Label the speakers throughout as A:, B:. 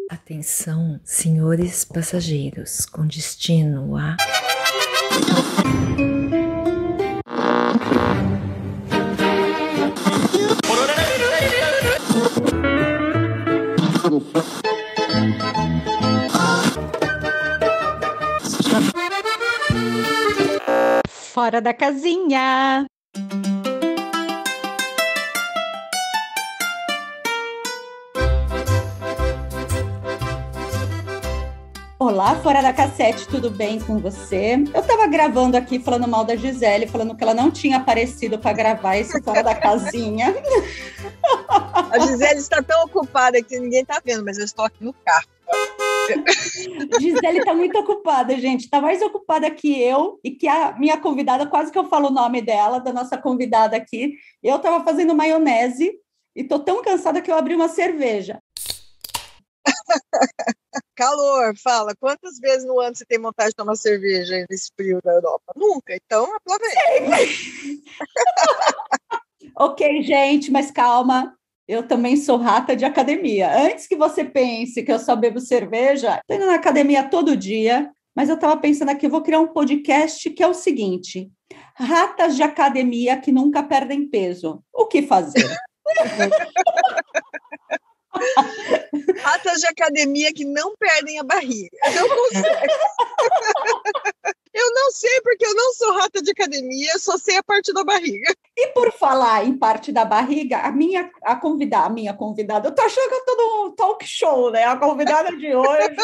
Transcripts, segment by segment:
A: Atenção, senhores passageiros, com destino a...
B: Fora da casinha! Olá, Fora da Cassete, tudo bem com você? Eu tava gravando aqui falando mal da Gisele, falando que ela não tinha aparecido para gravar esse Fora da Casinha.
C: A Gisele está tão ocupada que ninguém tá vendo, mas eu estou aqui no carro.
B: Gisele tá muito ocupada, gente. Tá mais ocupada que eu e que a minha convidada, quase que eu falo o nome dela, da nossa convidada aqui. Eu tava fazendo maionese e tô tão cansada que eu abri uma cerveja.
C: Calor, fala. Quantas vezes no ano você tem vontade de tomar cerveja nesse frio da Europa? Nunca. Então, aproveita.
B: Ok, gente, mas calma. Eu também sou rata de academia. Antes que você pense que eu só bebo cerveja, tô indo na academia todo dia, mas eu estava pensando aqui, eu vou criar um podcast que é o seguinte: ratas de academia que nunca perdem peso. O que fazer?
C: Ratas de academia que não perdem a barriga. Não consegue. Eu não sei porque eu não sou rata de academia, eu só sei a parte da barriga.
B: E por falar em parte da barriga, a minha convidada, eu tô achando que eu tô num talk show, né? A convidada de hoje...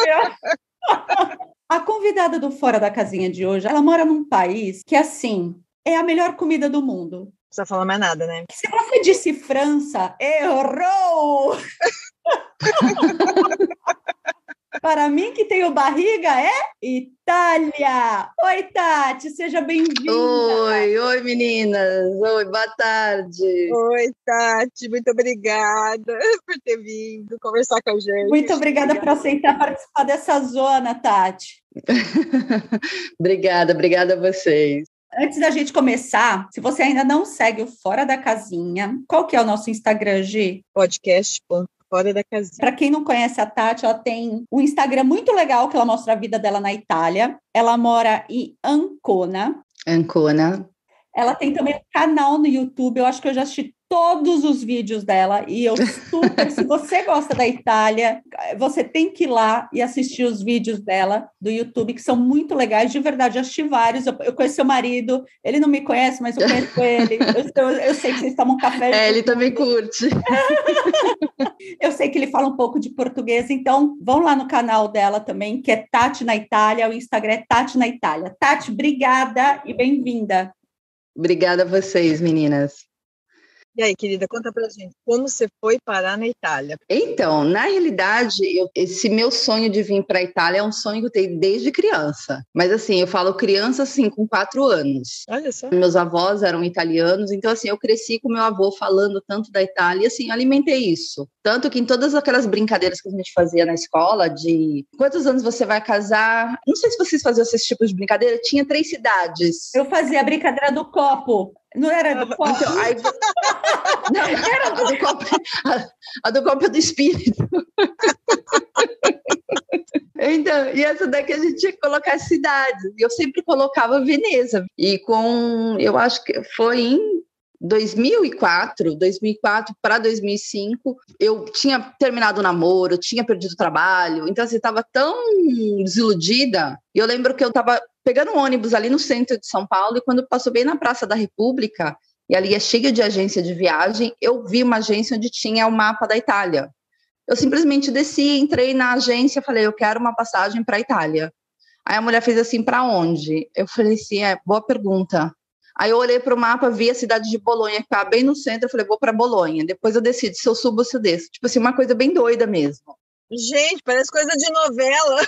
B: A convidada do Fora da Casinha de hoje, ela mora num país que, assim, é a melhor comida do mundo.
C: Não precisa falar mais nada, né?
B: Se você disse França, errou! Para mim, que tenho barriga, é Itália! Oi, Tati, seja bem-vinda!
D: Oi, meninas! Oi, boa tarde!
C: Oi, Tati, muito obrigada por ter vindo conversar com a gente.
B: Muito obrigada por aceitar participar dessa zona, Tati.
D: Obrigada a vocês.
B: Antes da gente começar, se você ainda não segue o Fora da Casinha, qual que é o nosso Instagram, Gi?
C: Podcast.fora da casinha.
B: Para quem não conhece a Tati, ela tem um Instagram muito legal que ela mostra a vida dela na Itália. Ela mora em Ancona. Ela tem também um canal no YouTube, eu acho que eu já assisti todos os vídeos dela, e eu super, se você gosta da Itália, você tem que ir lá e assistir os vídeos dela do YouTube, que são muito legais, de verdade, eu assisti vários, eu conheço seu marido, ele não me conhece, mas eu conheço ele, eu sei que vocês tomam café.
D: Ele também curte.
B: Eu sei que ele fala um pouco de português, então vão lá no canal dela também, que é Tati na Itália, o Instagram é Tati na Itália. Tati, obrigada e bem-vinda.
D: Obrigada a vocês, meninas.
C: E aí, querida, conta pra gente, como você foi parar na Itália?
D: Então, na realidade, esse meu sonho de vir para a Itália é um sonho que eu tenho desde criança. Mas assim, eu falo criança assim, com 4 anos.
C: Olha só.
D: Meus avós eram italianos, então assim, eu cresci com meu avô falando tanto da Itália e assim, alimentei isso. Tanto que em todas aquelas brincadeiras que a gente fazia na escola, de quantos anos você vai casar? Não sei se vocês faziam esse tipo de brincadeira, tinha 3 cidades.
B: Eu fazia a brincadeira do copo. Não era do copo?
D: Então, aí... Não, era do copo. A do copo é do espírito. Então, e essa daqui a gente tinha que colocar cidades. E eu sempre colocava Veneza. E eu acho que foi em 2004 para 2005, eu tinha terminado o namoro, tinha perdido o trabalho, então assim, estava tão desiludida, e eu lembro que eu estava pegando um ônibus ali no centro de São Paulo, e quando passou bem na Praça da República, e ali é cheio de agência de viagem, eu vi uma agência onde tinha o mapa da Itália. Eu simplesmente desci, entrei na agência, falei, eu quero uma passagem para a Itália. Aí a mulher fez assim, para onde? Eu falei assim, boa pergunta. Aí eu olhei para o mapa, vi a cidade de Bolonha, que estava bem no centro, eu falei, vou para Bolonha. Depois eu decido se eu subo ou se eu desço. Tipo assim, uma coisa bem doida mesmo.
C: Gente, parece coisa de novela.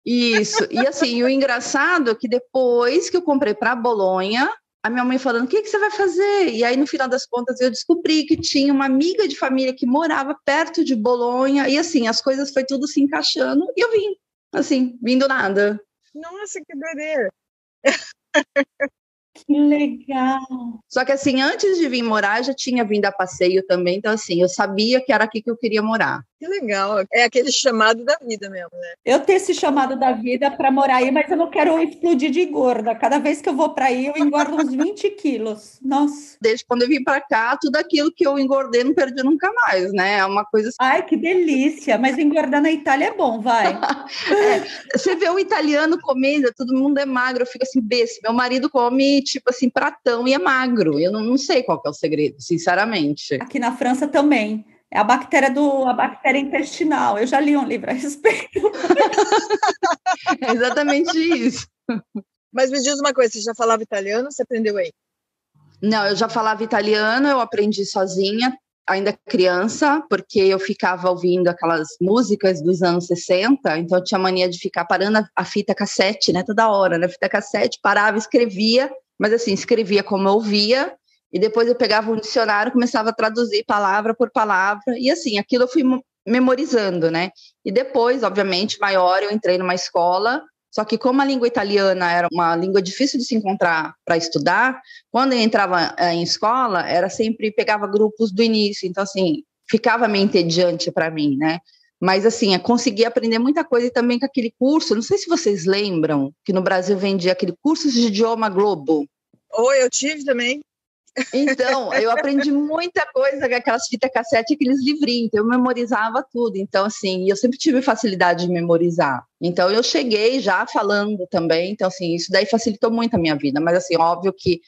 D: Isso. E assim, o engraçado é que depois que eu comprei para Bolonha, a minha mãe falando, o que você vai fazer? E aí, no final das contas, eu descobri que tinha uma amiga de família que morava perto de Bolonha. E assim, as coisas foi tudo se encaixando. E eu vim, assim, vindo nada.
C: Nossa, que doideira.
B: Que legal!
D: Só que assim, antes de vir morar, eu já tinha vindo a passeio também, então assim, eu sabia que era aqui que eu queria morar.
C: Que legal. É aquele chamado da vida mesmo, né?
B: Eu tenho esse chamado da vida para morar aí, mas eu não quero explodir de gorda. Cada vez que eu vou para aí, eu engordo uns 20 quilos. Nossa.
D: Desde quando eu vim para cá, tudo aquilo que eu engordei não perdi nunca mais, né? É uma coisa assim.
B: Ai, que delícia. Mas engordar na Itália é bom, vai.
D: Você vê o italiano comendo, todo mundo é magro, eu fico assim, besta. Meu marido come, tipo assim, pratão e é magro. Eu não sei qual que é o segredo, sinceramente.
B: Aqui na França também. É a bactéria intestinal. Eu já li um livro a respeito.
D: É exatamente isso.
C: Mas me diz uma coisa, você já falava italiano ou você aprendeu aí?
D: Não, eu já falava italiano, eu aprendi sozinha, ainda criança, porque eu ficava ouvindo aquelas músicas dos anos 60, então eu tinha mania de ficar parando a fita cassete, né, toda hora, né, fita cassete, parava, escrevia, mas assim, escrevia como eu ouvia, e depois eu pegava um dicionário, começava a traduzir palavra por palavra, e assim, aquilo eu fui memorizando, né, e depois, obviamente, maior, eu entrei numa escola, só que como a língua italiana era uma língua difícil de se encontrar para estudar, quando eu entrava em escola, era sempre, pegava grupos do início, então assim, ficava meio entediante para mim, né, mas assim, eu consegui aprender muita coisa e também com aquele curso, não sei se vocês lembram, que no Brasil vendia aquele curso de idioma Globo.
C: Oi, eu tive também.
D: Então, eu aprendi muita coisa com aquelas fitas cassete, aqueles livrinhos, então eu memorizava tudo. Então, assim, eu sempre tive facilidade de memorizar. Então, eu cheguei já falando também. Então, assim, isso daí facilitou muito a minha vida. Mas, assim, óbvio que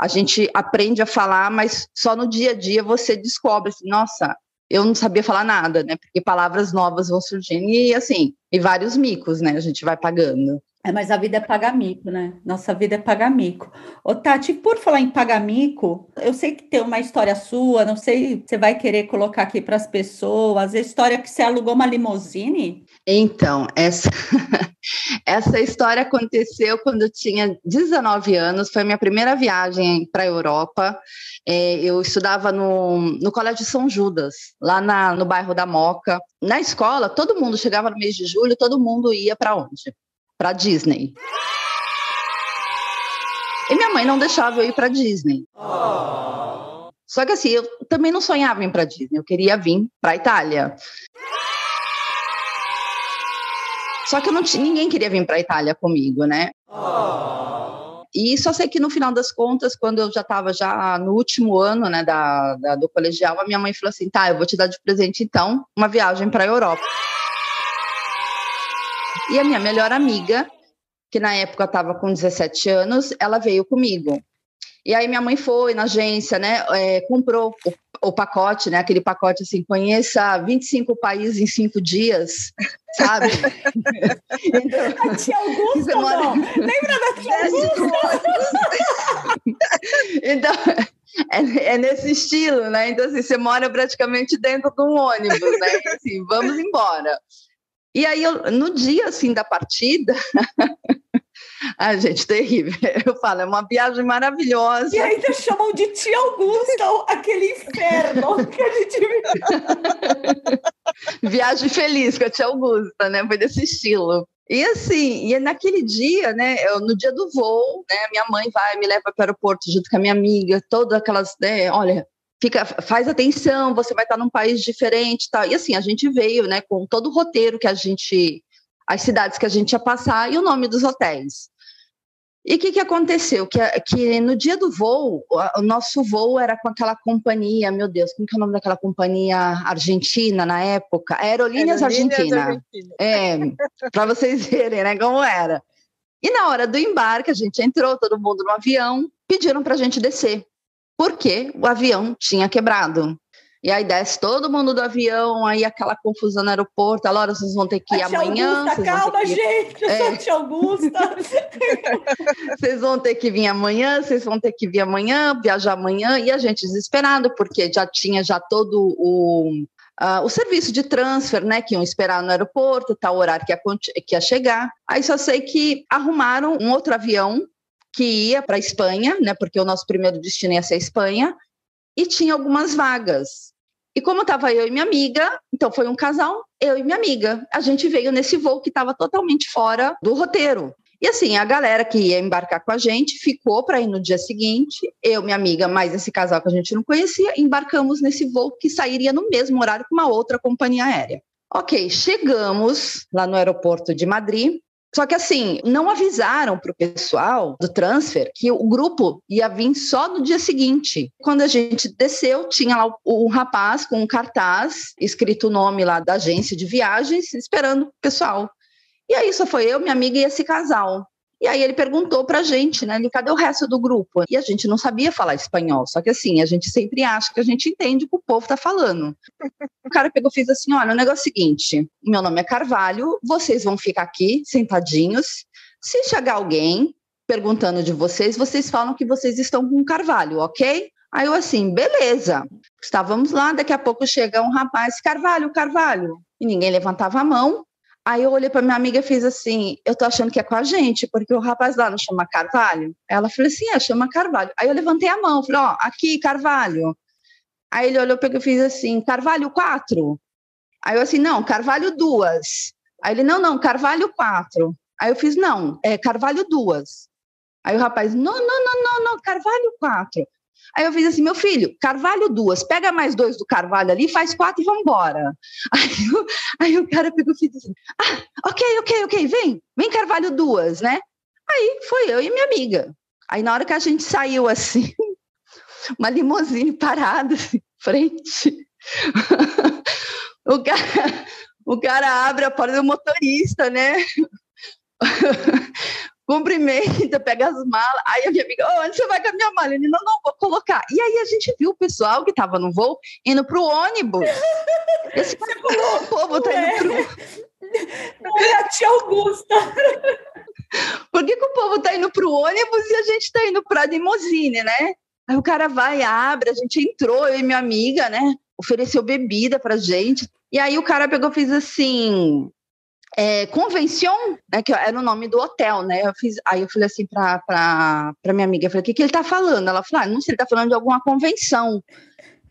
D: a gente aprende a falar, mas só no dia a dia você descobre, assim, nossa, eu não sabia falar nada, né? Porque palavras novas vão surgindo e, assim, e vários micos, né? A gente vai pagando.
B: Mas a vida é pagar mico, né? Nossa vida é pagar mico. Ô, Tati, por falar em pagar mico, eu sei que tem uma história sua, não sei se você vai querer colocar aqui para as pessoas, a história que você alugou uma limusine?
D: Então, essa história aconteceu quando eu tinha 19 anos, foi a minha primeira viagem para a Europa. Eu estudava no Colégio São Judas, lá no bairro da Moca. Na escola, todo mundo chegava no mês de julho, todo mundo ia para onde? Para Disney. E minha mãe não deixava eu ir para Disney. Só que assim, eu também não sonhava em ir para Disney, eu queria vir para a Itália. Só que ninguém queria vir para a Itália comigo, né? E só sei que no final das contas, quando eu já estava no último ano, né, do colegial, a minha mãe falou assim, tá, eu vou te dar de presente então uma viagem para a Europa. E a minha melhor amiga, que na época estava com 17 anos, ela veio comigo. E aí minha mãe foi na agência, né, comprou o pacote, né, aquele pacote assim, conheça 25 países em 5 dias, sabe?
B: Então, a tia Augusta, não? Lembra da tia Augusta?
D: Então, é nesse estilo, né? Então, assim, você mora praticamente dentro de um ônibus, né? E, assim, vamos embora. E aí, no dia, assim, da partida... Ai, gente, terrível. Eu falo, é uma viagem maravilhosa.
B: E ainda chamam de tia Augusta, aquele inferno que a gente
D: Viagem feliz com a tia Augusta, né? Foi desse estilo. E assim, naquele dia, né? No dia do voo, né? Minha mãe me leva para o aeroporto junto com a minha amiga, todas aquelas, né? Olha, faz atenção, você vai estar num país diferente, tal. E assim, a gente veio, né? Com todo o roteiro as cidades que a gente ia passar e o nome dos hotéis. E o que aconteceu? Que no dia do voo, o nosso voo era com aquela companhia, meu Deus, como que é o nome daquela companhia argentina na época? Aerolíneas Argentina. Para vocês verem, né, como era. E na hora do embarque, a gente entrou, todo mundo no avião, pediram para a gente descer, porque o avião tinha quebrado. E aí desce todo mundo do avião, aí aquela confusão no aeroporto, Laura, vocês vão ter que ir amanhã.
B: Augusta, calma, gente, eu sou a tia Augusta.
D: Vocês vão ter que vir amanhã, viajar amanhã, e a gente desesperado, porque já tinha todo o serviço de transfer, né, que iam esperar no aeroporto, tal horário que ia chegar. Aí só sei que arrumaram um outro avião que ia para a Espanha, né, porque o nosso primeiro destino ia ser a Espanha, e tinha algumas vagas. E como estava eu e minha amiga, então foi um casal, eu e minha amiga. A gente veio nesse voo que estava totalmente fora do roteiro. E assim, a galera que ia embarcar com a gente ficou para ir no dia seguinte. Eu, minha amiga, mais esse casal que a gente não conhecia, embarcamos nesse voo que sairia no mesmo horário com uma outra companhia aérea. Ok, chegamos lá no aeroporto de Madrid. Só que assim, não avisaram para o pessoal do transfer que o grupo ia vir só no dia seguinte. Quando a gente desceu, tinha lá um rapaz com um cartaz, escrito o nome lá da agência de viagens, esperando o pessoal. E aí só foi eu, minha amiga e esse casal. E aí ele perguntou pra gente, né, cadê o resto do grupo? E a gente não sabia falar espanhol, só que assim, a gente sempre acha que a gente entende o que o povo tá falando. O cara pegou e fez assim, olha, o negócio é o seguinte, meu nome é Carvalho, vocês vão ficar aqui sentadinhos, se chegar alguém perguntando de vocês, vocês falam que vocês estão com Carvalho, ok? Aí eu assim, beleza. Estávamos lá, daqui a pouco chega um rapaz, Carvalho, Carvalho, e ninguém levantava a mão. Aí eu olhei para minha amiga e fiz assim, eu tô achando que é com a gente, porque o rapaz lá não chama Carvalho? Ela falou assim, chama Carvalho. Aí eu levantei a mão, falei, ó, aqui, Carvalho. Aí ele olhou, pegou e fiz assim, Carvalho 4? Aí eu assim, não, Carvalho 2. Aí ele, não, Carvalho 4. Aí eu fiz, não, é Carvalho 2. Aí o rapaz, não, Carvalho 4. Aí eu fiz assim, meu filho, Carvalho 2, pega mais 2 do Carvalho ali, faz 4 e vambora. Aí o cara pegou e fez assim, ok, vem Carvalho 2, né? Aí foi eu e minha amiga. Aí na hora que a gente saiu assim, uma limusine parada assim, frente, o cara abre a porta do motorista, né? Cumprimenta, pega as malas. Aí a minha amiga, onde você vai com a minha mala? Ele, não, vou colocar. E aí a gente viu o pessoal que estava no voo indo pro ônibus. Esse povo tá indo pro...
B: É a tia Augusta.
D: Por que o povo tá indo pro ônibus e a gente tá indo pra limusine, né? Aí o cara vai, abre, a gente entrou, eu e minha amiga, né? Ofereceu bebida pra gente. E aí o cara pegou e fez assim... Convention, né, que era o nome do hotel, né? Aí eu falei assim pra minha amiga, eu falei, o que ele tá falando? Ela falou, não sei, ele tá falando de alguma convenção.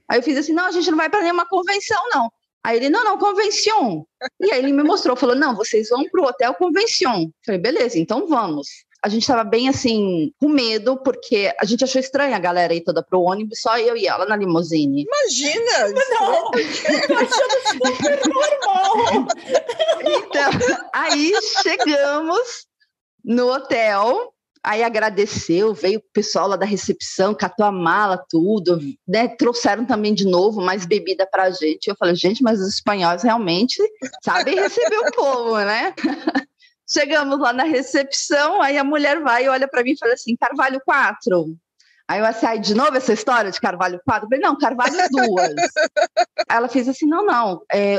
D: Aí eu fiz assim, não, a gente não vai para nenhuma convenção, não. Aí ele, não, Convention. E aí ele me mostrou, falou, não, vocês vão pro hotel Convention. Eu falei, beleza, então vamos. A gente estava bem, assim, com medo, porque a gente achou estranha a galera ir toda pro ônibus, só eu e ela na limusine.
C: Imagina!
B: Não, eu achando super normal.
D: Então, aí chegamos no hotel, aí agradeceu, veio o pessoal lá da recepção, catou a mala, tudo, né? Trouxeram também de novo mais bebida pra gente. Eu falei, gente, mas os espanhóis realmente sabem receber o povo, né? Chegamos lá na recepção, aí a mulher vai e olha para mim e fala assim, Carvalho 4. Aí eu assim, de novo essa história de Carvalho 4? Eu falei, não, Carvalho 2. Aí ela fez assim, não,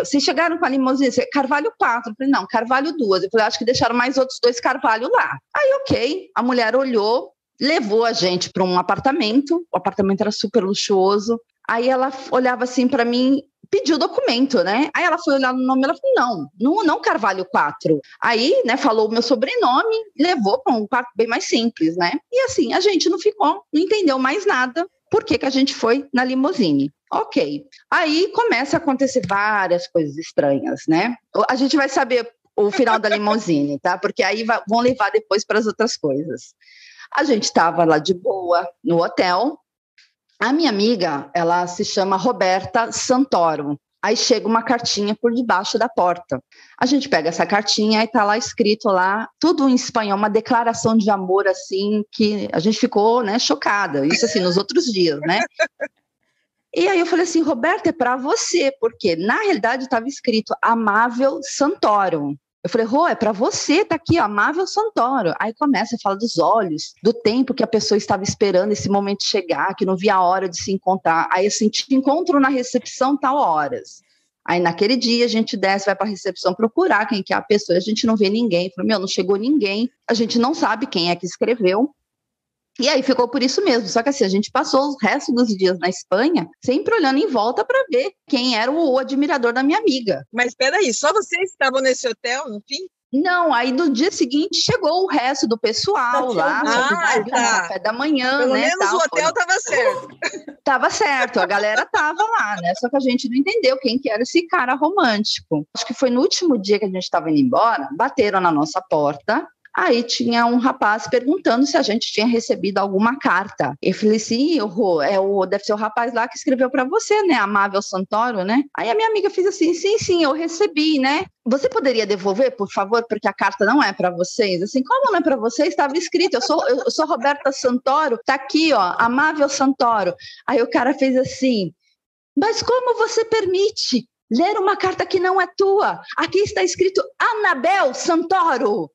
D: vocês chegaram com a limusine, Carvalho 4. Eu falei, não, Carvalho 2. Eu falei, acho que deixaram mais outros 2 Carvalho lá. Aí, ok, a mulher olhou, levou a gente para um apartamento, o apartamento era super luxuoso. Aí ela olhava assim para mim, pediu documento, né? Aí ela foi olhar no nome, ela falou, não Carvalho 4. Aí, né, falou o meu sobrenome, levou para um quarto bem mais simples, né? E assim, a gente não entendeu mais nada, por que a gente foi na limusine. Ok. Aí começa a acontecer várias coisas estranhas, né? A gente vai saber o final da limusine, tá? Porque aí vão levar depois para as outras coisas. A gente estava lá de boa no hotel. A minha amiga, ela se chama Roberta Santoro. Aí chega uma cartinha por debaixo da porta. A gente pega essa cartinha e tá lá escrito lá, tudo em espanhol, uma declaração de amor, assim, que a gente ficou, né, chocada. Isso, assim, nos outros dias, né? E aí eu falei assim, Roberta, é para você, porque na realidade estava escrito Amável Santoro. Eu falei, Rô, é para você, tá aqui, ó, Amável Santoro. Aí começa a falar dos olhos, do tempo que a pessoa estava esperando esse momento chegar, que não via a hora de se encontrar. Aí assim, te encontro na recepção tal horas. Aí naquele dia a gente desce, vai para a recepção procurar quem que é a pessoa, a gente não vê ninguém. Eu falei, não chegou ninguém, a gente não sabe quem é que escreveu. E aí ficou por isso mesmo, só que assim, a gente passou os restos dos dias na Espanha sempre olhando em volta para ver quem era o admirador da minha amiga.
C: Mas espera aí, só vocês estavam nesse hotel, no fim?
D: Não, aí no dia seguinte chegou o resto do pessoal lá, no café da manhã,
C: pelo
D: né?
C: Menos tal, o hotel estava certo.
D: Tava certo, a galera tava lá, né? Só que a gente não entendeu quem que era esse cara romântico. Acho que foi no último dia que a gente estava indo embora, bateram na nossa porta. Aí tinha um rapaz perguntando se a gente tinha recebido alguma carta. Eu falei assim, deve ser o rapaz lá que escreveu para você, né? Amável Santoro, né? Aí a minha amiga fez assim, sim, eu recebi, né? Você poderia devolver, por favor, porque a carta não é para vocês? Assim, como não é para vocês? Estava escrito, eu sou Roberta Santoro, tá aqui, ó, Amável Santoro. Aí o cara fez assim, mas como você permite ler uma carta que não é tua? Aqui está escrito Anabel Santoro.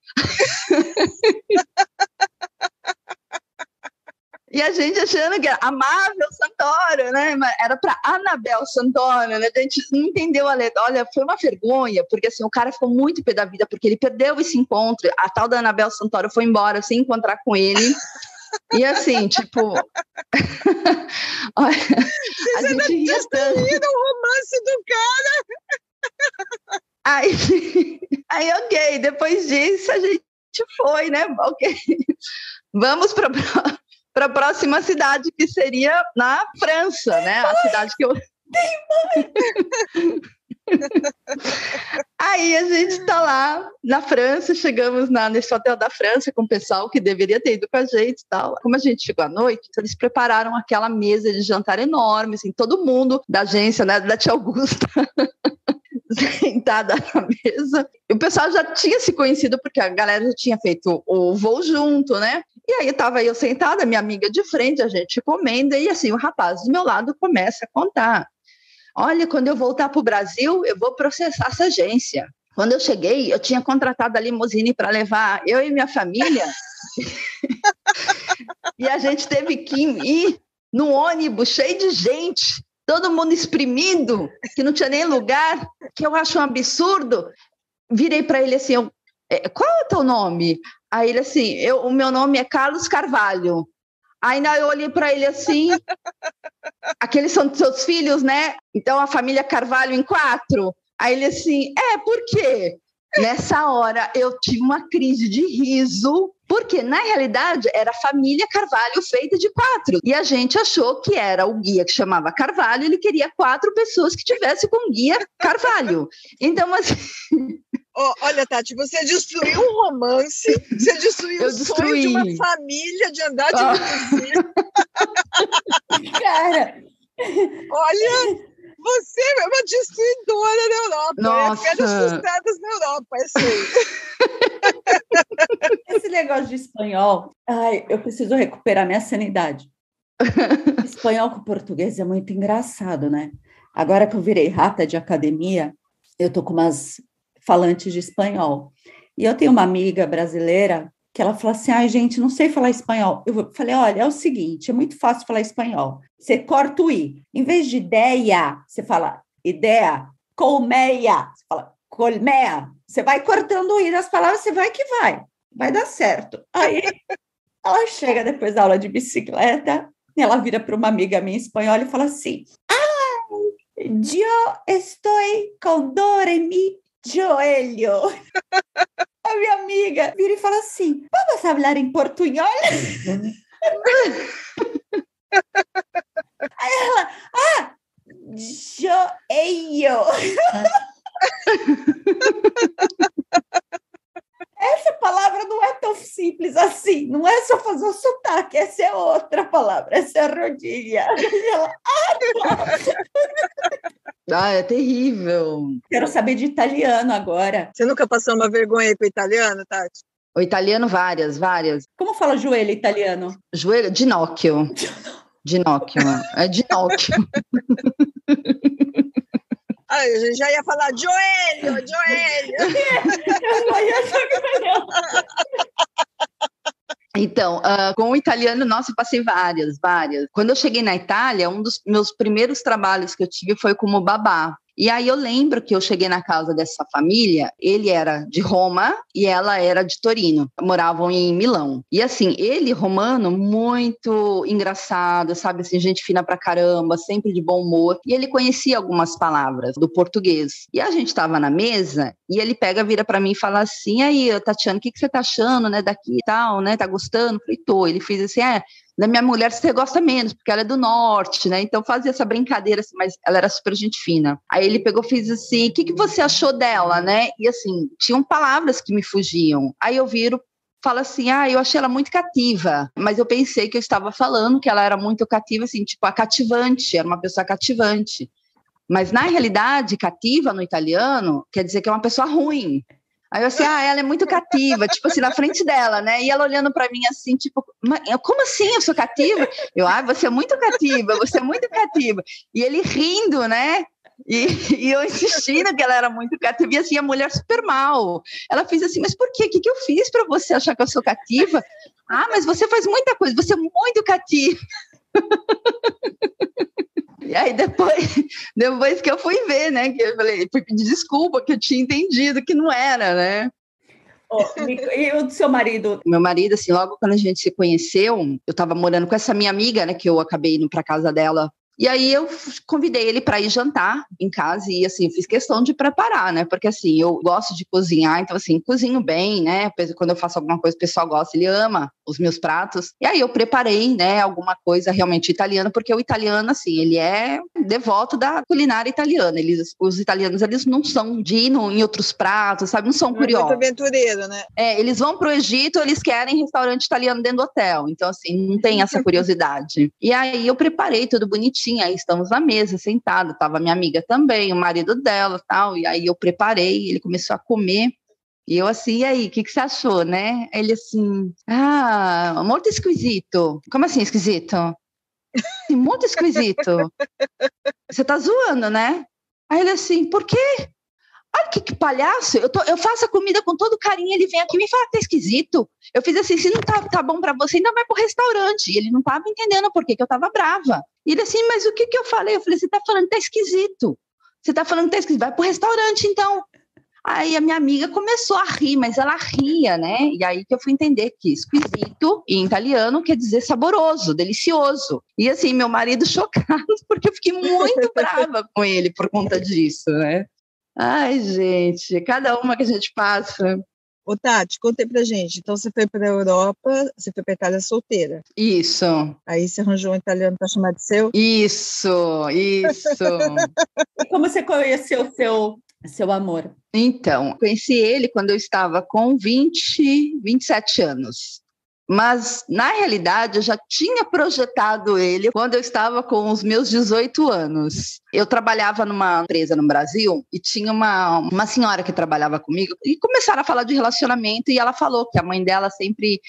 D: E a gente achando que era Amável Santoro, né? Mas era para Anabel Santoro, né? A gente não entendeu a letra. Olha, foi uma vergonha, porque assim, o cara ficou muito pé da vida, porque ele perdeu esse encontro. A tal da Anabel Santoro foi embora sem encontrar com ele. E assim, tipo... Olha, a gente ria tanto.
C: O romance do cara.
D: Aí, ok, depois disso a gente foi, né? Ok, vamos para a próxima cidade, que seria na França, né? A cidade que eu... Aí a gente tá lá na França, chegamos nesse hotel da França com o pessoal que deveria ter ido com a gente e tal. Como a gente chegou à noite, então eles prepararam aquela mesa de jantar enorme, assim, todo mundo da agência, né, da Tia Augusta, sentada na mesa. E o pessoal já tinha se conhecido, porque a galera já tinha feito o voo junto, né? E aí tava eu sentada, minha amiga de frente, a gente comendo, e assim, o rapaz do meu lado começa a contar. Olha, quando eu voltar para o Brasil, eu vou processar essa agência. Quando eu cheguei, eu tinha contratado a limusine para levar eu e minha família. E a gente teve que ir num ônibus cheio de gente, todo mundo exprimido, que não tinha nem lugar, que eu acho um absurdo. Virei para ele assim, qual é o teu nome? Aí ele assim, o meu nome é Carlos Carvalho. Aí eu olhei para ele assim, aqueles são seus filhos, né? Então a família Carvalho em 4. Aí ele assim, por quê? Nessa hora eu tive uma crise de riso, porque na realidade era a família Carvalho feita de 4. E a gente achou que era o guia que chamava Carvalho, ele queria 4 pessoas que tivessem com o guia Carvalho. Então, assim...
C: Olha, Tati, você destruiu um romance, você destruiu o sonho de uma família de andar de limusine.
B: Cara,
C: olha, você é uma destruidora na Europa.
D: Nossa.
C: É férias frustradas na Europa,
B: Esse negócio de espanhol, eu preciso recuperar minha sanidade. Espanhol com português é muito engraçado, né? Agora que eu virei rata de academia, eu tô com umas falantes de espanhol. E eu tenho uma amiga brasileira que ela falou assim, gente, não sei falar espanhol. Eu falei, olha, é o seguinte, é muito fácil falar espanhol. Você corta o i. Em vez de ideia, você fala ideia, colmeia, você fala colmeia. Você vai cortando o i das palavras, você vai que vai dar certo. Aí ela chega depois da aula de bicicleta, e ela vira para uma amiga minha espanhola e fala assim, yo estoy con dor en mi joelho. A minha amiga vira e fala assim, vamos falar em portunhol? Aí ela, joelho. Essa palavra não é tão simples assim, não é só fazer o sotaque, essa é outra palavra, essa é a rodilha.
D: É terrível.
B: Quero saber de italiano agora.
C: Você nunca passou uma vergonha aí com o italiano, Tati?
D: O italiano, várias.
B: Como fala joelho em italiano?
D: Joelho, ginocchio. Ginocchio, é ginocchio.
C: A gente já ia falar joelho.
B: Eu não ia saber.
D: Então, com o italiano, nossa, eu passei várias. Quando eu cheguei na Itália, um dos meus primeiros trabalhos que eu tive foi como babá. E aí eu lembro que eu cheguei na casa dessa família, ele era de Roma e ela era de Torino, moravam em Milão. E assim, ele, romano, muito engraçado, sabe, assim, gente fina pra caramba, sempre de bom humor. E ele conhecia algumas palavras do português. E a gente tava na mesa e ele vira pra mim e fala assim, aí, Tatiana, o que você tá achando, né, daqui e tal, né, tá gostando? Eu falei, tô. Ele fez assim, da minha mulher você gosta menos, porque ela é do norte, né? Então fazia essa brincadeira, assim, mas ela era super gente fina. Aí ele fez assim, o que você achou dela, né? E assim, tinham palavras que me fugiam. Aí eu viro fala assim, eu achei ela muito cativa, mas eu pensei que eu estava falando que ela era muito cativa, assim, tipo, a cativante, era uma pessoa cativante. Mas, na realidade, cativa no italiano quer dizer que é uma pessoa ruim. Aí eu assim, ela é muito cativa, tipo assim, na frente dela, né? E ela olhando pra mim assim, tipo, como assim eu sou cativa? Eu, você é muito cativa, você é muito cativa. E ele rindo, né? E eu insistindo que ela era muito cativa, e assim, a mulher super mal. Ela fez assim, mas por quê? O que eu fiz pra você achar que eu sou cativa? Mas você faz muita coisa, você é muito cativa. E aí depois que eu fui ver, né, que eu falei, fui pedir desculpa, que eu tinha entendido que não era, né?
B: E o seu marido?
D: Meu marido, assim, logo quando a gente se conheceu, eu tava morando com essa minha amiga, né, que eu acabei indo pra casa dela. E aí eu convidei ele para ir jantar em casa e, assim, fiz questão de preparar, né? Porque, assim, eu gosto de cozinhar, então, assim, cozinho bem, né? Quando eu faço alguma coisa, o pessoal gosta, ele ama os meus pratos. E aí eu preparei, né, alguma coisa realmente italiana, porque o italiano, assim, ele é devoto da culinária italiana. Os italianos, eles não são de ir em outros pratos, sabe? Não são curiosos.
C: É muito aventureiro, né?
D: Eles vão pro Egito, eles querem restaurante italiano dentro do hotel. Então, assim, não tem essa curiosidade. E aí eu preparei tudo bonitinho. Aí estamos na mesa, sentado, tava minha amiga também, o marido dela, tal, e aí eu preparei, ele começou a comer, e eu assim, e aí, o que você achou, né? Ele assim, muito esquisito. Como assim esquisito? Muito esquisito. Você tá zoando, né? Aí ele assim, por quê? Olha que palhaço, eu faço a comida com todo carinho, ele vem aqui e me fala que tá esquisito. Eu fiz assim, se não tá bom pra você, ainda vai pro restaurante. E ele não tava entendendo por que eu tava brava. E ele assim, mas o que eu falei? Eu falei, você tá falando que tá esquisito. Você tá falando que tá esquisito, vai pro restaurante então. Aí a minha amiga começou a rir, mas ela ria, né? E aí que eu fui entender que esquisito, em italiano, quer dizer saboroso, delicioso. E assim, meu marido chocado, porque eu fiquei muito brava com ele por conta disso, né? Ai, gente, cada uma que a gente passa.
C: Ô, Tati, conta aí pra gente. Então, você foi pra Europa, você foi pra Itália solteira.
D: Isso.
C: Aí você arranjou um italiano pra chamar de seu?
D: Isso.
B: E como você conheceu seu amor?
D: Então, conheci ele quando eu estava com 27 anos. Mas, na realidade, eu já tinha projetado ele quando eu estava com os meus 18 anos. Eu trabalhava numa empresa no Brasil e tinha uma senhora que trabalhava comigo e começaram a falar de relacionamento e ela falou que a mãe dela sempre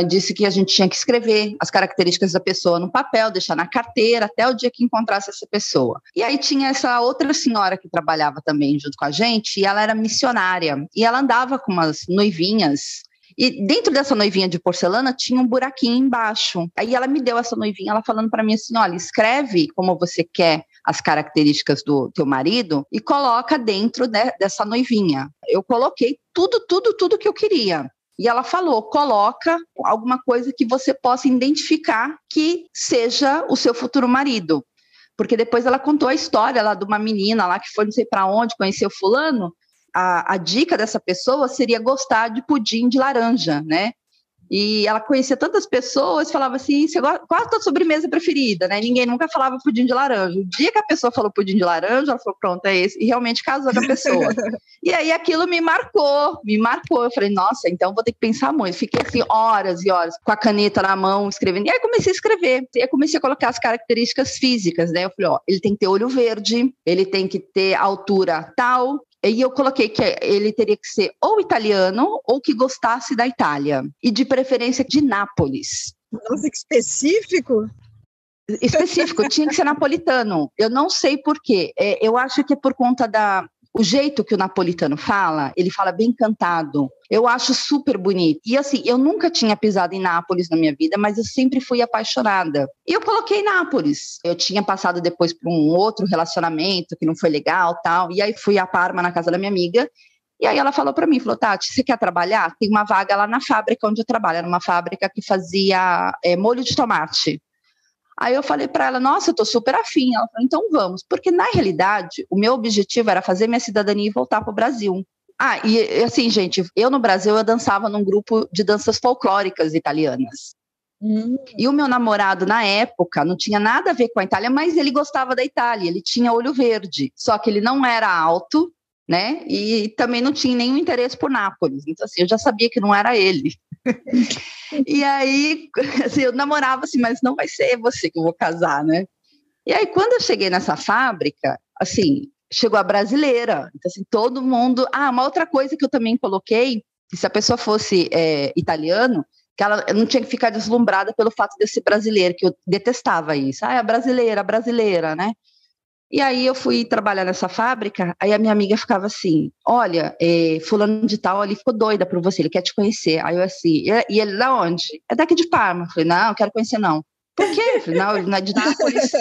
D: disse que a gente tinha que escrever as características da pessoa no papel, deixar na carteira até o dia que encontrasse essa pessoa. E aí tinha essa outra senhora que trabalhava também junto com a gente e ela era missionária e ela andava com umas noivinhas. E dentro dessa noivinha de porcelana tinha um buraquinho embaixo. Aí ela me deu essa noivinha, ela falando para mim assim, olha, escreve como você quer as características do teu marido e coloca dentro dessa noivinha. Eu coloquei tudo que eu queria. E ela falou, coloca alguma coisa que você possa identificar que seja o seu futuro marido. Porque depois ela contou a história lá de uma menina lá que foi não sei para onde, conheceu fulano. A dica dessa pessoa seria gostar de pudim de laranja, né? E ela conhecia tantas pessoas, falava assim, qual a tua sobremesa preferida, né? Ninguém nunca falava pudim de laranja. O dia que a pessoa falou pudim de laranja, ela falou, pronto, é esse. E realmente casou com a pessoa. E aí aquilo me marcou. Eu falei, nossa, então vou ter que pensar muito. Fiquei assim horas e horas com a caneta na mão, escrevendo. E aí comecei a escrever. E aí comecei a colocar as características físicas, né? Eu falei, ele tem que ter olho verde, ele tem que ter altura tal. E eu coloquei que ele teria que ser ou italiano ou que gostasse da Itália. E de preferência de Nápoles.
C: Nossa, que específico!
D: Específico, tinha que ser napolitano. Eu não sei por quê. Eu acho que é por conta o jeito que o napolitano fala, ele fala bem cantado. Eu acho super bonito. E assim, eu nunca tinha pisado em Nápoles na minha vida, mas eu sempre fui apaixonada. E eu coloquei Nápoles. Eu tinha passado depois por um outro relacionamento que não foi legal, tal. E aí fui a Parma, na casa da minha amiga. E aí ela falou para mim, Tati, você quer trabalhar? Tem uma vaga lá na fábrica onde eu trabalho. Era uma fábrica que fazia molho de tomate. Aí eu falei para ela, nossa, eu tô super afim. Ela falou, então vamos. Porque, na realidade, o meu objetivo era fazer minha cidadania e voltar para o Brasil. E assim, gente, eu no Brasil, eu dançava num grupo de danças folclóricas italianas. E o meu namorado, na época, não tinha nada a ver com a Itália, mas ele gostava da Itália, ele tinha olho verde. Só que ele não era alto, né? E também não tinha nenhum interesse por Nápoles. Então, assim, eu já sabia que não era ele. E aí, assim, eu namorava assim, mas não vai ser você que eu vou casar, né? E aí, quando eu cheguei nessa fábrica, assim, chegou a brasileira. Então, assim, todo mundo... uma outra coisa que eu também coloquei, que se a pessoa fosse italiano, que ela não tinha que ficar deslumbrada pelo fato de eu ser brasileira, que eu detestava isso. A brasileira, né? E aí eu fui trabalhar nessa fábrica, aí a minha amiga ficava assim, olha, fulano de tal, ele ficou doida por você, ele quer te conhecer. Aí eu assim, e ele da onde? É daqui de Parma. Eu falei, não, quero conhecer não. Por quê? Eu falei, não, ele não é de Nápoles.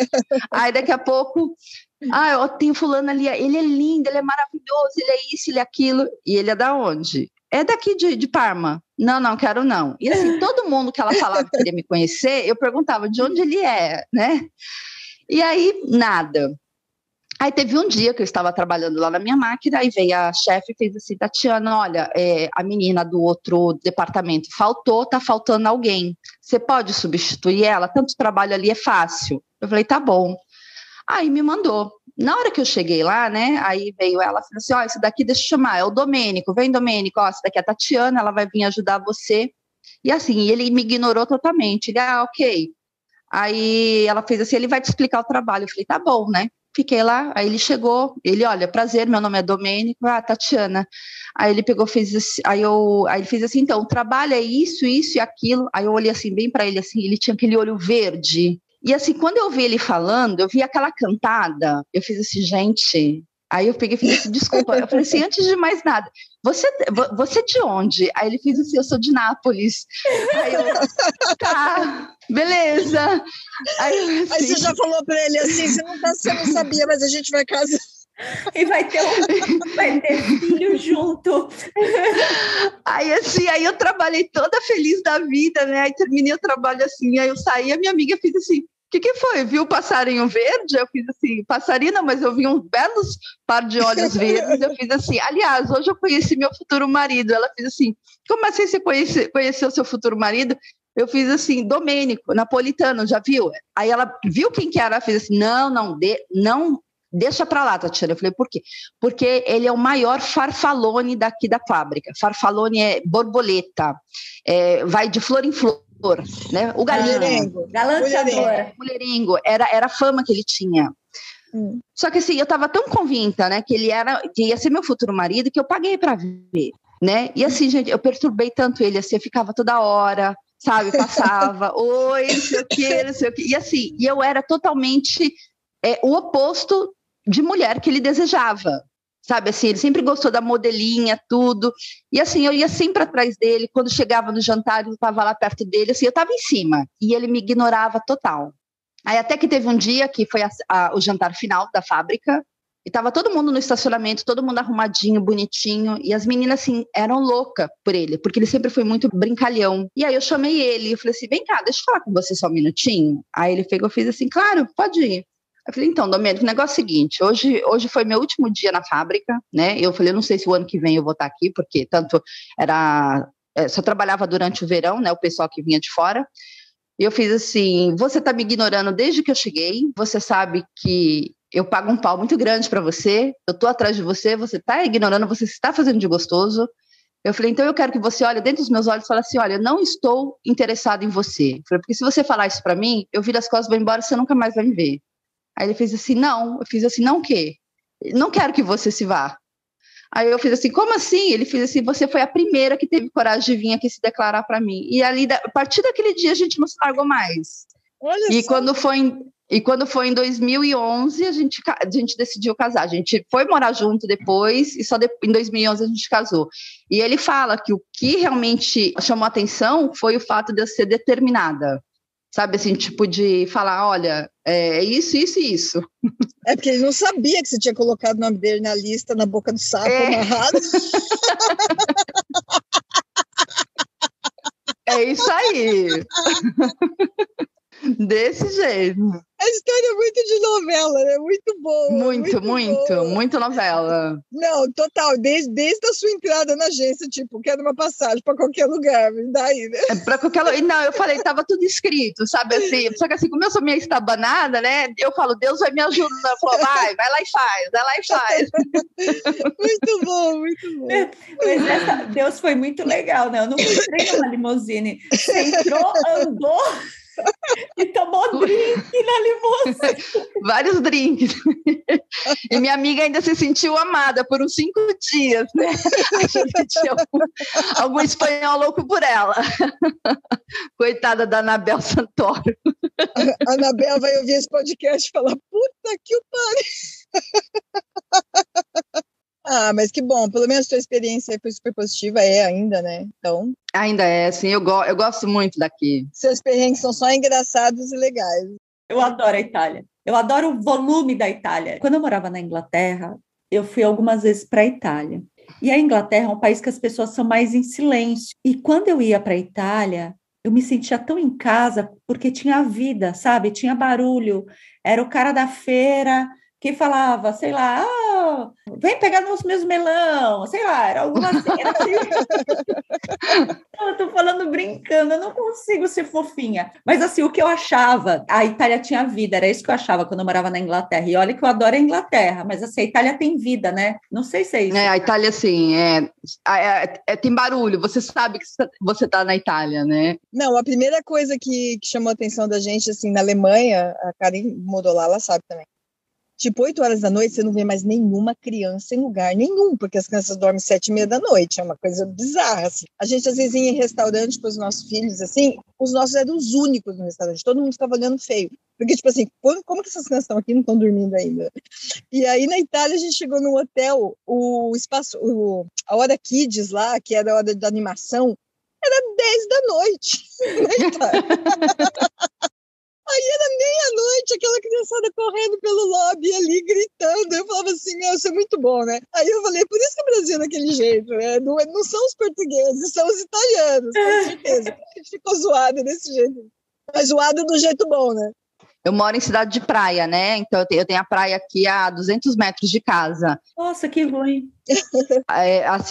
D: Aí daqui a pouco, eu tenho fulano ali, ele é lindo, ele é maravilhoso, ele é isso, ele é aquilo. E ele é da onde? É daqui de Parma. Não, quero não. E assim, todo mundo que ela falava que queria me conhecer, eu perguntava de onde ele é, né? E aí, nada. Aí teve um dia que eu estava trabalhando lá na minha máquina, aí veio a chefe e fez assim, Tatiana, olha, a menina do outro departamento tá faltando alguém. Você pode substituir ela? Tanto trabalho ali é fácil. Eu falei, tá bom. Aí me mandou. Na hora que eu cheguei lá, né, aí veio ela e falou assim, esse daqui deixa eu chamar, é o Domênico, vem Domênico, essa daqui é a Tatiana, ela vai vir ajudar você. E assim, ele me ignorou totalmente. Ele, ok. Aí ela fez assim, ele vai te explicar o trabalho. Eu falei, tá bom, né? Fiquei lá, aí ele chegou, ele, olha, prazer, meu nome é Domênico, Tatiana. Aí ele pegou, fez assim, aí ele fez assim, então, o trabalho é isso e aquilo. Aí eu olhei assim, bem para ele, assim, ele tinha aquele olho verde. E assim, quando eu vi ele falando, eu vi aquela cantada, eu fiz assim, gente... Aí eu peguei e falei assim, desculpa, eu falei assim, antes de mais nada, você de onde? Aí ele fez assim, eu sou de Nápoles. Aí eu, tá, beleza.
C: Aí você já falou pra ele assim, você não sabia, mas a gente vai casar.
B: E vai ter filho junto.
D: Aí assim, aí eu trabalhei toda feliz da vida, né? Aí terminei o trabalho assim, aí eu saí, a minha amiga fez assim, o que foi? Viu o passarinho verde? Eu fiz assim, passarinho não, mas eu vi uns belos par de olhos verdes. Eu fiz assim, aliás, hoje eu conheci meu futuro marido. Ela fez assim, como assim você conheceu seu futuro marido? Eu fiz assim, Domênico, napolitano, já viu? Aí ela viu quem que era, ela fez assim, não, deixa pra lá, Tatiana. Eu falei, por quê? Porque ele é o maior farfalone daqui da fábrica. Farfalone é borboleta, vai de flor em flor. Né? O galinho,
B: galanteador,
D: mulherengo, era a fama que ele tinha. Só que assim, eu estava tão convicta, né, que que ia ser meu futuro marido, que eu paguei para ver, né? E assim, gente, eu perturbei tanto ele, assim, eu ficava toda hora, sabe, passava, oi, não sei o quê, e assim, e eu era totalmente o oposto de mulher que ele desejava. Sabe, assim, ele sempre gostou da modelinha, tudo. E assim, eu ia sempre atrás dele. Quando chegava no jantar, eu estava lá perto dele, assim, eu estava em cima. E ele me ignorava total. Aí até que teve um dia que foi o jantar final da fábrica, e estava todo mundo no estacionamento, todo mundo arrumadinho, bonitinho. E as meninas, assim, eram loucas por ele, porque ele sempre foi muito brincalhão. E aí eu chamei ele, e falei assim, vem cá, deixa eu falar com você só um minutinho. Aí ele pegou e fez assim, claro, pode ir. Eu falei, então, Domênico, o negócio é o seguinte, hoje foi meu último dia na fábrica, né? Eu falei, eu não sei se o ano que vem eu vou estar aqui, porque tanto só trabalhava durante o verão, né? O pessoal que vinha de fora. E eu fiz assim, você tá me ignorando desde que eu cheguei, você sabe que eu pago um pau muito grande para você, eu tô atrás de você, você tá ignorando, você está fazendo de gostoso. Eu falei, então eu quero que você olhe dentro dos meus olhos e fale assim, olha, eu não estou interessado em você. Eu falei, porque se você falar isso para mim, eu viro as costas, vou embora, você nunca mais vai me ver. Aí ele fez assim, não. Eu fiz assim, não o quê? Não quero que você se vá. Aí eu fiz assim, como assim? Ele fez assim, você foi a primeira que teve coragem de vir aqui se declarar para mim. E ali, a partir daquele dia, a gente não se largou mais.
C: Olha
D: e
C: só.
D: Quando foi em 2011, a gente decidiu casar. A gente foi morar junto depois, e só em 2011 a gente casou. E ele fala que o que realmente chamou a atenção foi o fato de eu ser determinada. Sabe, assim, tipo de falar, olha, é isso, isso e isso.
C: É porque ele não sabia que você tinha colocado o nome dele na lista, na boca do sapo, amarrado.
D: É isso aí. Desse jeito.
C: A história é muito de novela, né? Muito boa.
D: Muito novela.
C: Não, total. Desde a sua entrada na agência, tipo, quero uma passagem para qualquer lugar, daí, né?
D: Para qualquer lugar. Não, eu falei, tava tudo escrito, sabe assim? Só que assim, como eu sou meio estabanada, né? Eu falo, Deus vai me ajudar. Ela falou, vai lá e faz.
C: Muito bom, muito bom.
B: Mas Deus foi muito legal, né? Eu nunca entrei numa limusine. Você entrou, andou e tomou drink na limusine.
D: Vários drinks. E minha amiga ainda se sentiu amada por uns 5 dias, né? Achando que tinha algum espanhol louco por ela. Coitada da Anabel Santoro.
C: A Anabel vai ouvir esse podcast e falar, puta que o pariu. Ah, mas que bom, pelo menos a sua experiência foi super positiva, ainda, né? Então...
D: Ainda é, sim, eu gosto muito daqui.
C: Seus perrengues são só engraçados e legais.
B: Eu adoro a Itália. Eu adoro o volume da Itália. Quando eu morava na Inglaterra, eu fui algumas vezes para a Itália. E a Inglaterra é um país que as pessoas são mais em silêncio. E quando eu ia para a Itália, eu me sentia tão em casa, porque tinha vida, sabe? Tinha barulho. Era o cara da feira que falava, sei lá, vem pegar nos meus melão, sei lá, era alguma assim. Era assim. Eu tô falando brincando, eu não consigo ser fofinha. Mas assim, o que eu achava, a Itália tinha vida, era isso que eu achava quando eu morava na Inglaterra. E olha que eu adoro a Inglaterra, mas assim, a Itália tem vida, né? Não sei se é isso.
D: A Itália, sim, tem barulho, você sabe que você tá na Itália, né?
C: Não, a primeira coisa que chamou a atenção da gente, assim, na Alemanha, a Karen morou lá, ela sabe também. Tipo, 8 horas da noite, você não vê mais nenhuma criança em lugar nenhum, porque as crianças dormem 7h30 da noite, é uma coisa bizarra, assim. A gente, às vezes, ia em restaurante com os nossos filhos, assim, os nossos eram os únicos no restaurante, todo mundo ficava olhando feio. Porque, tipo assim, como que essas crianças estão aqui e não estão dormindo ainda? E aí, na Itália, a gente chegou num hotel, a hora kids lá, que era a hora da animação, era 10 da noite na Itália. Aí era meia-noite, aquela criançada correndo pelo lobby ali, gritando. Eu falava assim, isso é muito bom, né? Aí eu falei, por isso que o Brasil é daquele jeito, né? Não são os portugueses, são os italianos, com certeza. A gente ficou zoado desse jeito. Mas zoado do jeito bom, né?
D: Eu moro em cidade de praia, né? Então eu tenho a praia aqui a 200 metros de casa.
B: Nossa, que ruim.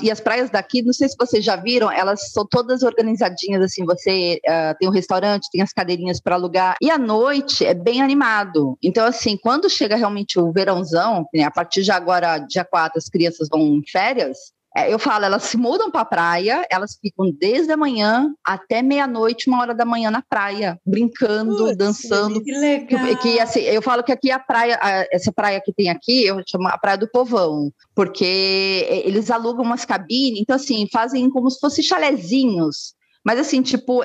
D: E as praias daqui, não sei se vocês já viram, elas são todas organizadinhas, assim, você tem um restaurante, tem as cadeirinhas para alugar, e à noite é bem animado. Então, assim, quando chega realmente o verãozão, né, a partir de agora, dia 4, as crianças vão em férias, eu falo, elas se mudam para a praia, elas ficam desde a manhã até meia-noite, 1h da manhã na praia, brincando, dançando.
B: Que legal.
D: Que, assim, eu falo que aqui a praia, essa praia que tem aqui, eu chamo a Praia do Povão, porque eles alugam umas cabines, então assim, fazem como se fossem chalezinhos. Mas assim, tipo,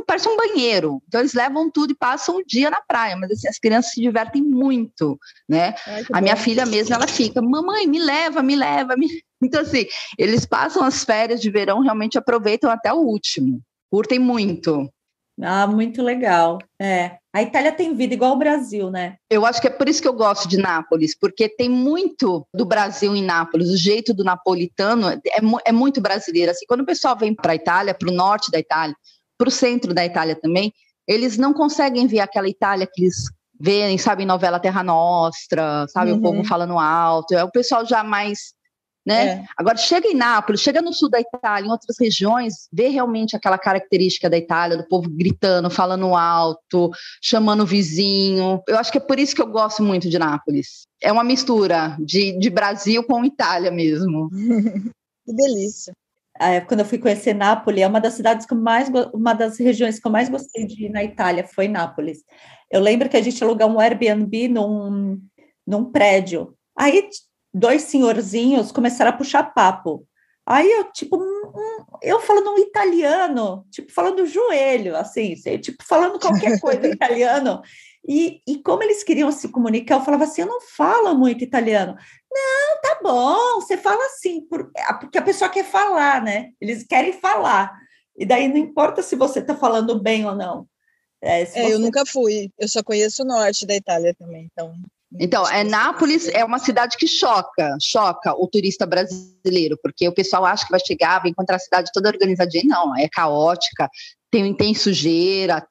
D: parece um banheiro. Então eles levam tudo e passam o dia na praia. Mas assim, as crianças se divertem muito, né? A minha filha mesmo, ela fica, mamãe, me leva. Então assim, eles passam as férias de verão, realmente aproveitam até o último. Curtem muito.
B: Ah, muito legal. A Itália tem vida igual o Brasil, né?
D: Eu acho que é por isso que eu gosto de Nápoles, porque tem muito do Brasil em Nápoles. O jeito do napolitano é muito brasileiro. Assim, quando o pessoal vem para a Itália, para o norte da Itália, para o centro da Itália também, eles não conseguem ver aquela Itália que eles veem, sabe, em novela Terra Nostra, sabe, o povo falando alto. É o pessoal já mais... Né? Agora, chega em Nápoles, chega no sul da Itália, em outras regiões, vê realmente aquela característica da Itália, do povo gritando, falando alto, chamando o vizinho. Eu acho que é por isso que eu gosto muito de Nápoles. É uma mistura de Brasil com Itália mesmo.
C: Que delícia.
B: Quando eu fui conhecer Nápoles, uma das regiões que eu mais gostei de ir na Itália foi Nápoles. Eu lembro que a gente alugou um Airbnb num prédio. Aí 2 senhorzinhos começaram a puxar papo. Aí eu, eu falando um italiano, falando joelho, assim, falando qualquer coisa em italiano. E como eles queriam se comunicar, eu falava assim, eu não falo muito italiano. Não, tá bom, você fala assim, porque a pessoa quer falar, né? Eles querem falar. E daí não importa se você está falando bem ou não.
C: Eu nunca fui, eu só conheço o norte da Itália também,
D: Então, Nápoles é uma cidade que choca o turista brasileiro, porque o pessoal acha que vai chegar, vai encontrar a cidade toda organizadinha. Não, é caótica, tem sujeira,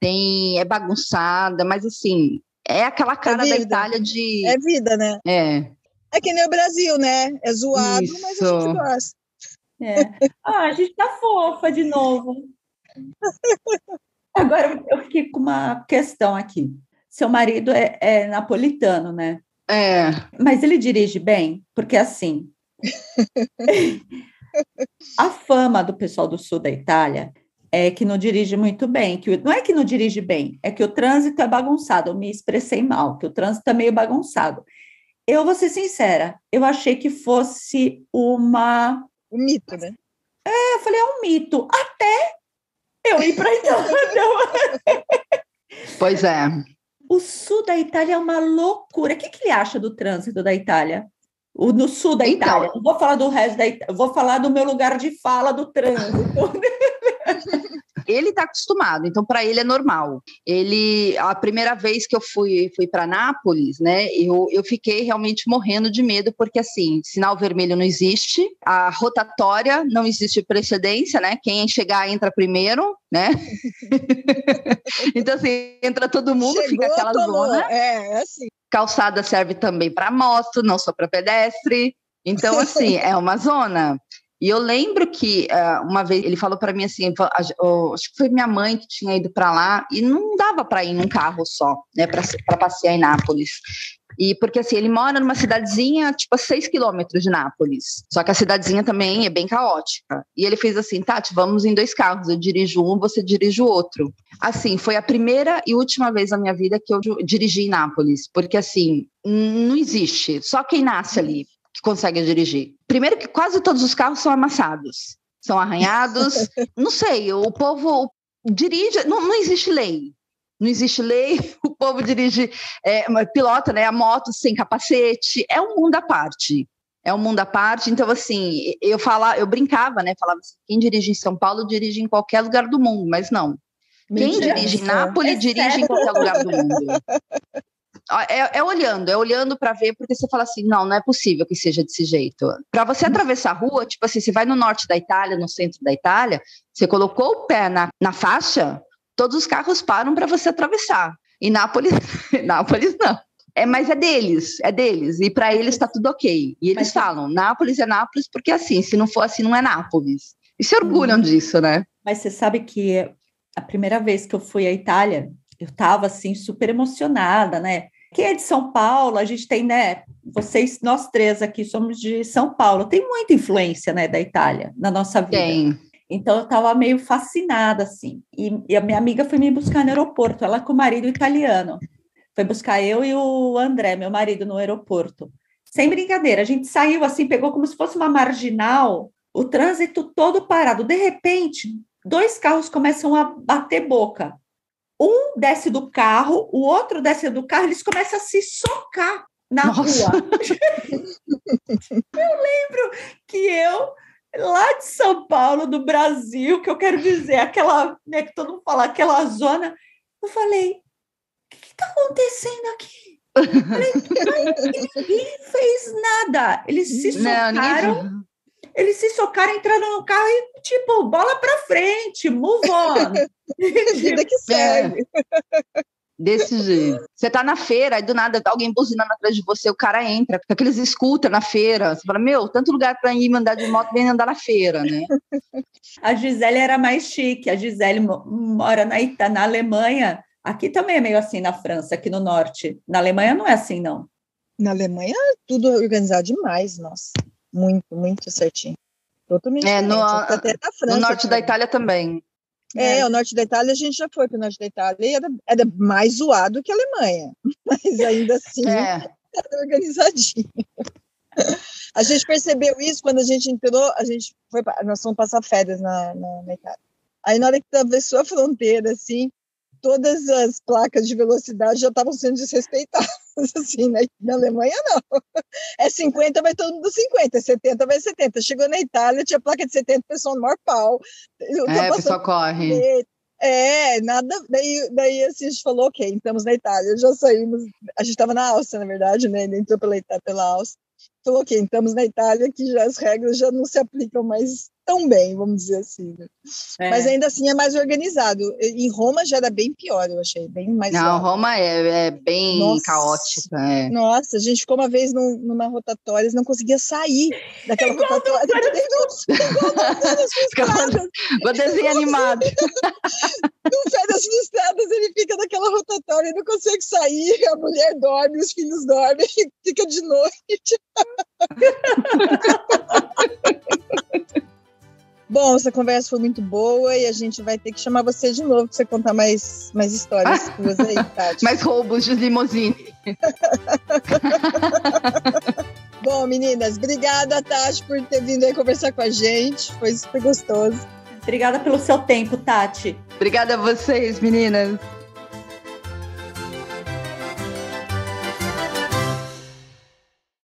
D: é bagunçada, mas assim, é aquela cara da Itália de...
C: É vida, né? É que nem o Brasil, né? É zoado,
D: Isso.
C: mas a gente gosta.
B: A gente tá fofa de novo. Agora, eu fiquei com uma questão aqui. Seu marido é napolitano, né? Mas ele dirige bem? Porque, assim, a fama do pessoal do sul da Itália é que não dirige muito bem. Não é que não dirige bem, é que o trânsito é bagunçado. Eu me expressei mal, que o trânsito é meio bagunçado. Eu vou ser sincera, eu achei que fosse um
C: mito, né?
B: Eu falei, é um mito. Até eu ir para a Itália.
D: Pois é.
B: O sul da Itália é uma loucura. O que ele acha do trânsito da Itália? No sul da Itália. Não vou falar do resto da Itália, vou falar do meu lugar de fala do trânsito.
D: Ele está acostumado, então para ele é normal. A primeira vez que eu fui para Nápoles, né, eu fiquei realmente morrendo de medo, porque assim, sinal vermelho não existe, a rotatória não existe precedência, né? Quem chegar entra primeiro, né? Então assim, entra todo mundo, fica aquela zona.
C: Assim.
D: Calçada serve também para moto, não só para pedestre. Então assim, é uma zona. E eu lembro que uma vez ele falou para mim assim, acho que foi minha mãe que tinha ido para lá, e não dava para ir num carro só, né, para passear em Nápoles. E porque assim, ele mora numa cidadezinha, tipo, a 6 quilômetros de Nápoles. Só que a cidadezinha também é bem caótica. E ele fez assim, Tati, vamos em 2 carros, eu dirijo um, você dirige o outro. Assim, foi a primeira e última vez na minha vida que eu dirigi em Nápoles. Porque assim, não existe, só quem nasce ali que consegue dirigir. Primeiro que quase todos os carros são amassados, são arranhados. Não sei, o povo dirige, não existe lei. Não existe lei, o povo dirige, pilota, né, a moto sem capacete. É um mundo à parte. Então, assim, eu brincava, né? Falava assim, quem dirige em São Paulo dirige em qualquer lugar do mundo, mas não. Quem dirige em Nápoles dirige em qualquer lugar do mundo. É olhando para ver, porque você fala assim, não é possível que seja desse jeito. Para você atravessar a rua, tipo assim, você vai no norte da Itália, no centro da Itália, você colocou o pé na faixa, todos os carros param para você atravessar. E Nápoles não. Mas é deles. E para eles está tudo ok. E eles falam, Nápoles é Nápoles, porque assim, se não for assim, não é Nápoles. E se orgulham disso, né?
B: Mas você sabe que a primeira vez que eu fui à Itália, eu estava assim, super emocionada, né? Quem é de São Paulo, a gente tem, né? Nós 3 aqui somos de São Paulo, tem muita influência, né, da Itália na nossa vida.
D: Tem.
B: Então eu estava meio fascinada, assim. E a minha amiga foi me buscar no aeroporto, ela com o marido italiano. Foi buscar eu e o André, meu marido, no aeroporto. Sem brincadeira, a gente saiu assim, pegou como se fosse uma marginal, o trânsito todo parado. De repente, 2 carros começam a bater boca. Um desce do carro, o outro desce do carro, eles começam a se socar na rua. Eu lembro que lá de São Paulo, do Brasil, que eu quero dizer, aquela, né, que todo mundo fala, aquela zona, eu falei, o que está acontecendo aqui? Eu falei, ninguém fez nada. Eles se socaram. Eles se socaram, entraram no carro e, tipo, bola pra frente, move on.
C: Vida que segue.
D: Desse jeito. Você tá na feira, aí do nada alguém buzinando atrás de você, o cara entra, fica aqueles scooter na feira. Você fala, tanto lugar pra ir andar de moto, vem andar na feira, né?
B: A Gisele era mais chique. A Gisele mora na Alemanha. Aqui também é meio assim na França, aqui no norte. Na Alemanha não é assim, não.
C: Na Alemanha tudo organizado demais, nossa. Muito, muito certinho. Totalmente
D: no norte da Itália também.
C: O norte da Itália, a gente já foi para o norte da Itália e era mais zoado que a Alemanha, mas ainda assim era organizadinho. A gente percebeu isso quando a gente entrou, nós fomos passar férias na Itália. Aí na hora que atravessou a fronteira, assim, todas as placas de velocidade já estavam sendo desrespeitadas, assim, na Alemanha não. É 50, vai todo mundo 50, 70, vai 70. Chegou na Itália, tinha placa de 70, pessoal no maior pau.
D: O pessoal corre.
C: Nada, daí assim, a gente falou, ok, estamos na Itália, já saímos, a gente estava na Áustria, na verdade, né, ele entrou pela Áustria. falou, ok, estamos na Itália, que já as regras já não se aplicam mais tão bem, vamos dizer assim. Né? Mas ainda assim é mais organizado. Em Roma já era bem pior, eu achei, bem mais
D: Não, Roma é bem caótica.
C: Nossa, a gente ficou uma vez numa rotatória, não conseguia sair daquela rotatória.
D: Igual desenho animado.
C: No Férias Frustradas, ele fica naquela rotatória, não consegue sair, a mulher dorme, os filhos dormem, fica de noite. Bom, essa conversa foi muito boa e a gente vai ter que chamar você de novo para você contar mais histórias suas aí, Tati.
D: Mais roubos de limusine.
C: Bom, meninas, obrigada, Tati, por ter vindo aí conversar com a gente. Foi super gostoso.
B: Obrigada pelo seu tempo, Tati.
D: Obrigada a vocês, meninas.